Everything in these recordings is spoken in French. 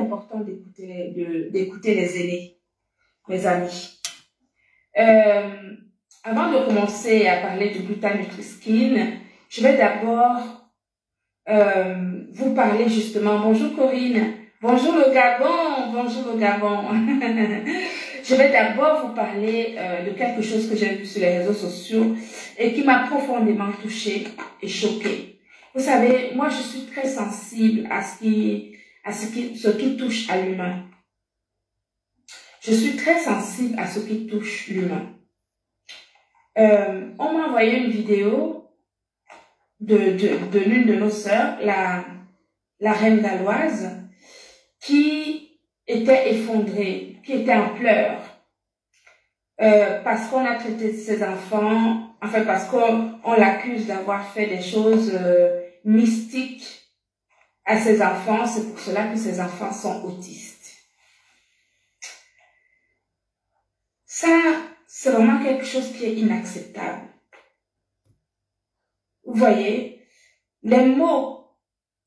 important d'écouter les aînés, mes amis. Avant de commencer à parler du Gluta Nutri-Skin, je vais d'abord vous parler justement. Bonjour Corinne, bonjour le Gabon, bonjour le Gabon. Je vais d'abord vous parler de quelque chose que j'ai vu sur les réseaux sociaux et qui m'a profondément touchée et choquée. Vous savez, moi je suis très sensible à ce qui touche à l'humain. Je suis très sensible à ce qui touche l'humain. On m'a envoyé une vidéo de l'une de nos sœurs, la reine galloise, qui était effondrée, qui était en pleurs, parce qu'on a traité ses enfants, enfin parce qu'on l'accuse d'avoir fait des choses mystiques à ses enfants. C'est pour cela que ses enfants sont autistes. Ça, c'est vraiment quelque chose qui est inacceptable. Vous voyez, les mots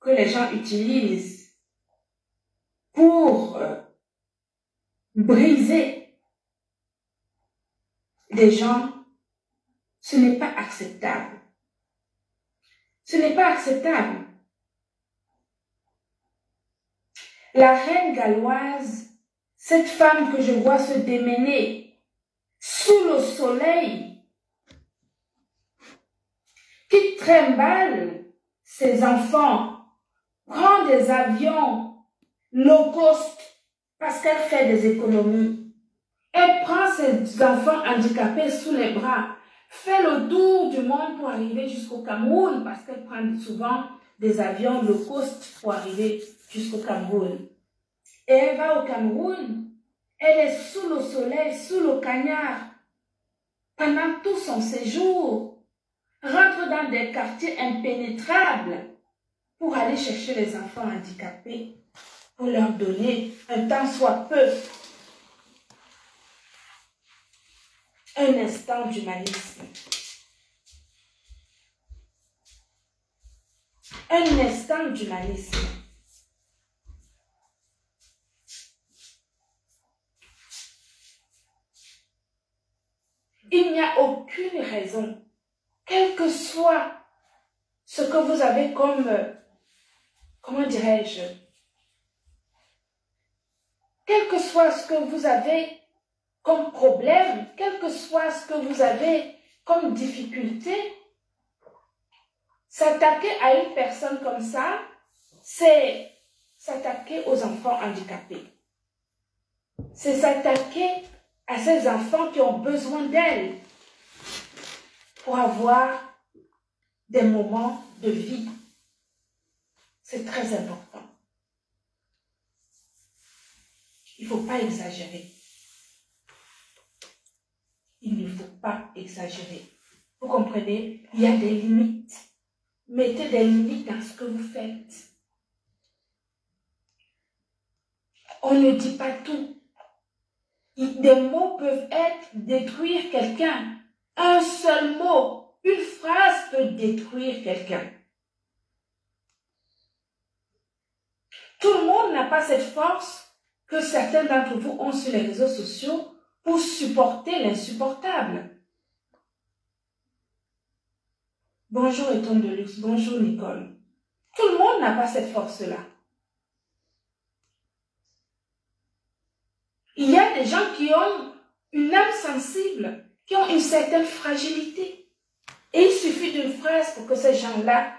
que les gens utilisent pour briser des gens, ce n'est pas acceptable. Ce n'est pas acceptable. La reine galloise, cette femme que je vois se démener sous le soleil, qui trimballe ses enfants, prend des avions low cost parce qu'elle fait des économies. Elle prend ses enfants handicapés sous les bras, fait le tour du monde pour arriver jusqu'au Cameroun parce qu'elle prend souvent des avions low cost pour arriver jusqu'au Cameroun. Et elle va au Cameroun, elle est sous le soleil, sous le cagnard, pendant tout son séjour, rentre dans des quartiers impénétrables pour aller chercher les enfants handicapés, pour leur donner un tant soit peu un instant d'humanisme. Un instant d'humanisme. Il n'y a aucune raison, quel que soit ce que vous avez comme, comment dirais-je, quel que soit ce que vous avez comme problème, quel que soit ce que vous avez comme difficulté, s'attaquer à une personne comme ça, c'est s'attaquer aux enfants handicapés. C'est s'attaquer à ces enfants qui ont besoin d'elle pour avoir des moments de vie. C'est très important. Il ne faut pas exagérer. Il ne faut pas exagérer. Vous comprenez? Il y a des limites. Mettez des limites dans ce que vous faites. On ne dit pas tout. Des mots peuvent détruire quelqu'un. Un seul mot, une phrase peut détruire quelqu'un. Tout le monde n'a pas cette force que certains d'entre vous ont sur les réseaux sociaux pour supporter l'insupportable. Bonjour Eton de Luxe, bonjour Nicole. Tout le monde n'a pas cette force-là. Il y a des gens qui ont une âme sensible, qui ont une certaine fragilité. Et il suffit d'une phrase pour que ces gens-là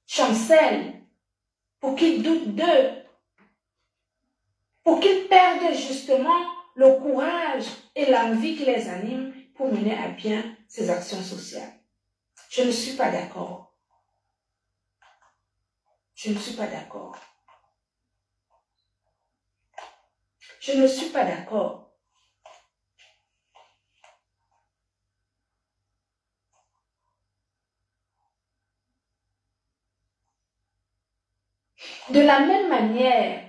chancellent, pour qu'ils doutent d'eux, pour qu'ils perdent justement le courage et l'envie qui les anime pour mener à bien ces actions sociales. Je ne suis pas d'accord. Je ne suis pas d'accord. Je ne suis pas d'accord. De la même manière,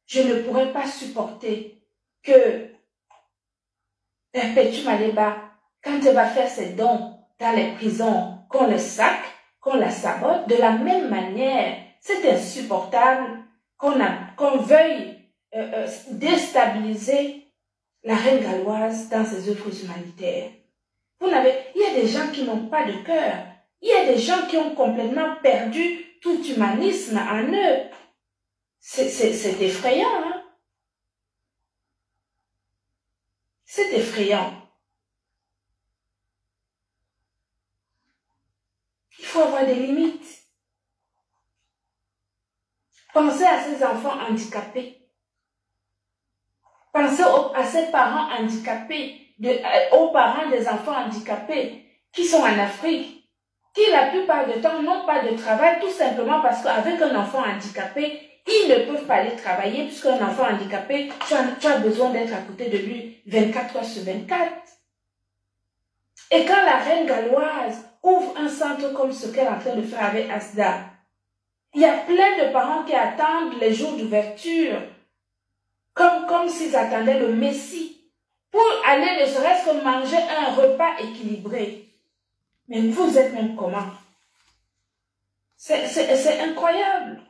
je ne pourrais pas supporter que Perpétue Maleba, quand elle va faire ses dons dans les prisons, qu'on le sac, qu'on la sabote. De la même manière, c'est insupportable qu'on veuille déstabiliser la reine galloise dans ses œuvres humanitaires. Il y a des gens qui n'ont pas de cœur. Il y a des gens qui ont complètement perdu tout humanisme en eux. C'est effrayant, hein? C'est effrayant. Il faut avoir des limites. Pensez à ces enfants handicapés. Pensez à ces parents handicapés, aux parents des enfants handicapés qui sont en Afrique, qui la plupart du temps n'ont pas de travail tout simplement parce qu'avec un enfant handicapé, ils ne peuvent pas aller travailler puisqu'un enfant handicapé, tu as besoin d'être à côté de lui 24 heures sur 24. Et quand la reine galloise ouvre un centre comme ce qu'elle est en train de faire avec Asda, il y a plein de parents qui attendent les jours d'ouverture comme s'ils attendaient le Messie pour aller ne serait-ce que manger un repas équilibré. Mais vous êtes même comment? C'est incroyable.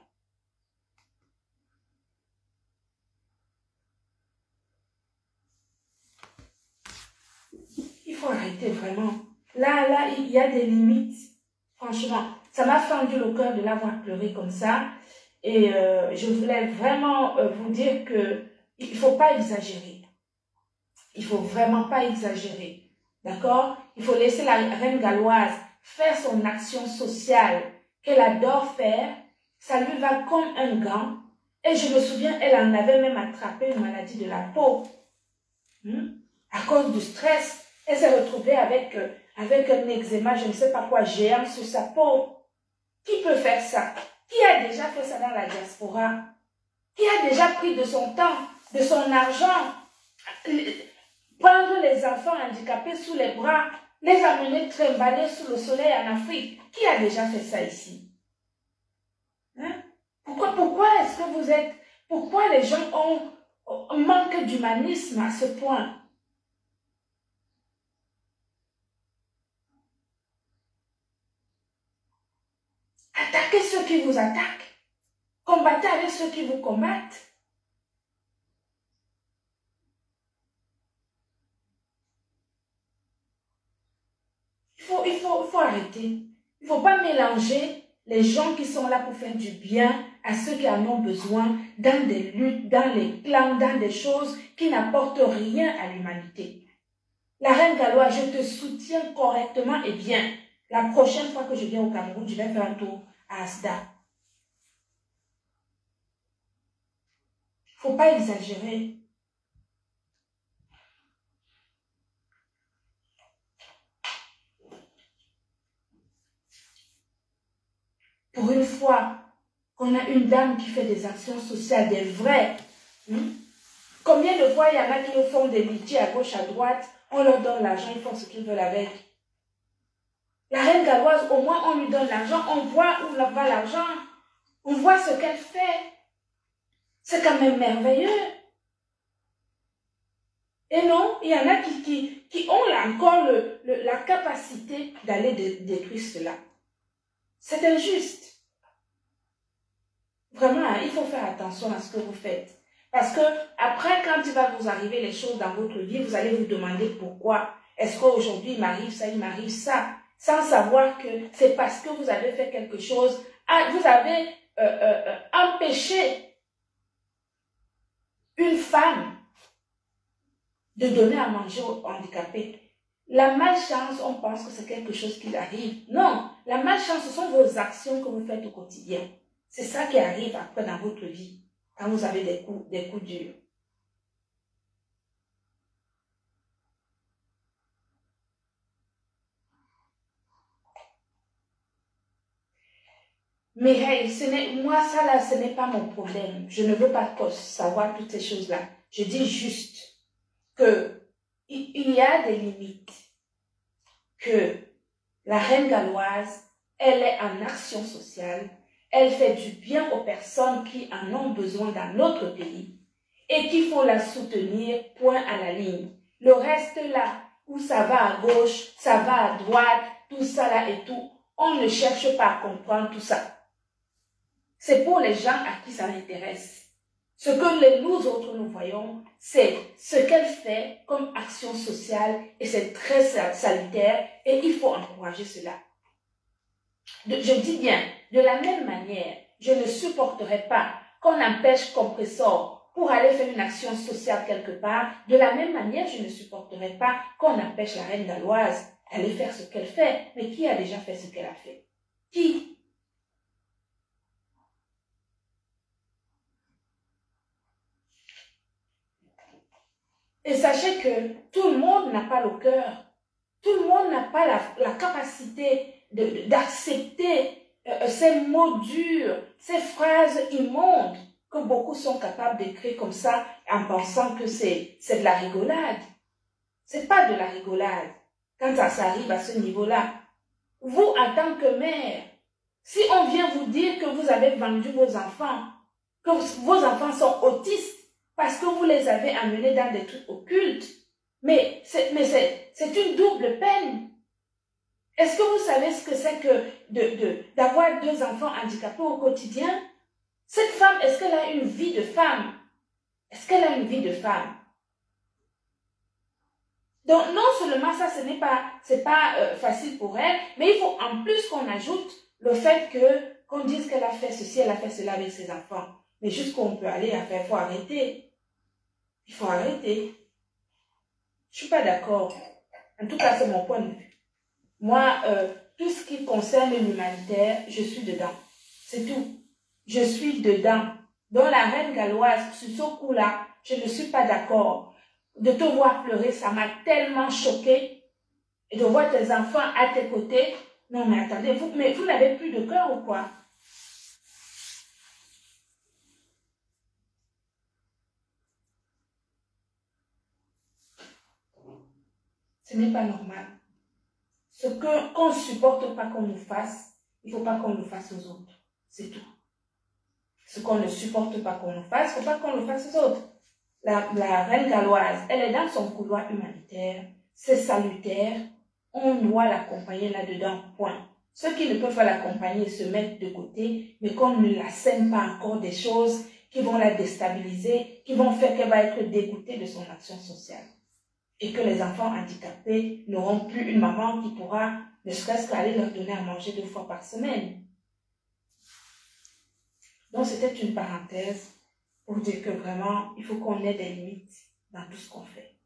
Il faut arrêter vraiment. Là, il y a des limites. Franchement, ça m'a fendu le cœur de l'avoir pleuré comme ça. Et je voulais vraiment vous dire que il ne faut pas exagérer. Il ne faut vraiment pas exagérer. D'accord? Il faut laisser la reine galloise faire son action sociale qu'elle adore faire. Ça lui va comme un gant. Et je me souviens, elle en avait même attrapé une maladie de la peau. À cause du stress, elle s'est retrouvée avec un eczéma, je ne sais pas quoi, géant sur sa peau. Qui peut faire ça? Qui a déjà fait ça dans la diaspora? Qui a déjà pris de son temps, de son argent, prendre les enfants handicapés sous les bras, les amener trimballer sous le soleil en Afrique? Qui a déjà fait ça ici? Hein? Pourquoi est-ce que vous êtes... Pourquoi les gens manquent d'humanisme à ce point? Attaquez ceux qui vous attaquent. Combattez avec ceux qui vous combattent. Il faut arrêter. Il ne faut pas mélanger les gens qui sont là pour faire du bien à ceux qui en ont besoin dans des luttes, dans les clans, dans des choses qui n'apportent rien à l'humanité. La reine galloise, je te soutiens correctement et bien. La prochaine fois que je viens au Cameroun, je vais faire un tour à Asda. Il ne faut pas exagérer. Pour une fois qu'on a une dame qui fait des actions sociales, des vraies. Combien de fois il y en a qui nous font des litiges à gauche, à droite, on leur donne l'argent, ils font ce qu'ils veulent avec. La reine galloise, au moins on lui donne l'argent, on voit où va l'argent, on voit ce qu'elle fait. C'est quand même merveilleux. Et non, il y en a qui ont encore la capacité d'aller détruire cela. C'est injuste. Vraiment, il faut faire attention à ce que vous faites. Parce que après, quand il va vous arriver les choses dans votre vie, vous allez vous demander pourquoi. Est-ce qu'aujourd'hui, il m'arrive ça, sans savoir que c'est parce que vous avez fait quelque chose, vous avez empêché une femme de donner à manger aux handicapés. La malchance, on pense que c'est quelque chose qui arrive. Non, la malchance, ce sont vos actions que vous faites au quotidien. C'est ça qui arrive après dans votre vie, quand vous avez des coups durs. Mais hey, moi, ça là, ce n'est pas mon problème. Je ne veux pas savoir toutes ces choses-là. Je dis juste que il y a des limites. Que la reine galloise, elle est en action sociale. Elle fait du bien aux personnes qui en ont besoin dans notre pays et qu'il faut la soutenir, point à la ligne. Le reste là, où ça va à gauche, ça va à droite, tout ça là et tout, on ne cherche pas à comprendre tout ça. C'est pour les gens à qui ça intéresse. Ce que nous autres nous voyons, c'est ce qu'elle fait comme action sociale et c'est très salutaire et il faut encourager cela. Je dis bien, de la même manière, je ne supporterai pas qu'on empêche Compressor pour aller faire une action sociale quelque part. De la même manière, je ne supporterai pas qu'on empêche la reine galloise d'aller faire ce qu'elle fait. Mais qui a déjà fait ce qu'elle a fait? Qui? Et sachez que tout le monde n'a pas le cœur. Tout le monde n'a pas la capacité d'accepter ces mots durs, ces phrases immondes que beaucoup sont capables d'écrire comme ça en pensant que c'est de la rigolade. C'est pas de la rigolade quand ça arrive à ce niveau-là. Vous, en tant que mère, si on vient vous dire que vous avez vendu vos enfants, que vos enfants sont autistes parce que vous les avez amenés dans des trucs occultes, mais c'est une double peine. Est-ce que vous savez ce que c'est que d'avoir 2 enfants handicapés au quotidien? Cette femme, est-ce qu'elle a une vie de femme? Est-ce qu'elle a une vie de femme? Donc non seulement ça, c'est pas facile pour elle, mais il faut en plus qu'on ajoute le fait qu'on dise qu'elle a fait ceci, elle a fait cela avec ses enfants. Mais jusqu'où on peut aller, il faut arrêter. Il faut arrêter. Je suis pas d'accord. En tout cas, c'est mon point de vue. Moi, tout ce qui concerne l'humanitaire, je suis dedans. C'est tout. Je suis dedans. Dans la reine galloise, sur ce coup-là, je ne suis pas d'accord. De te voir pleurer, ça m'a tellement choquée. Et de voir tes enfants à tes côtés. Non, mais attendez, vous n'avez plus de cœur ou quoi? Ce n'est pas normal. Ce qu'on ne supporte pas qu'on nous fasse, il ne faut pas qu'on nous fasse aux autres. C'est tout. Ce qu'on ne supporte pas qu'on nous fasse, il ne faut pas qu'on le fasse aux autres. La reine galloise, elle est dans son couloir humanitaire, c'est salutaire, on doit l'accompagner là-dedans, point. Ceux qui ne peuvent pas l'accompagner se mettent de côté, mais qu'on ne la sème pas encore des choses qui vont la déstabiliser, qui vont faire qu'elle va être dégoûtée de son action sociale. Et que les enfants handicapés n'auront plus une maman qui pourra ne serait-ce qu'aller leur donner à manger 2 fois par semaine. Donc c'était une parenthèse pour dire que vraiment, il faut qu'on ait des limites dans tout ce qu'on fait.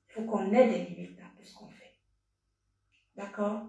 Il faut qu'on ait des limites dans tout ce qu'on fait. D'accord?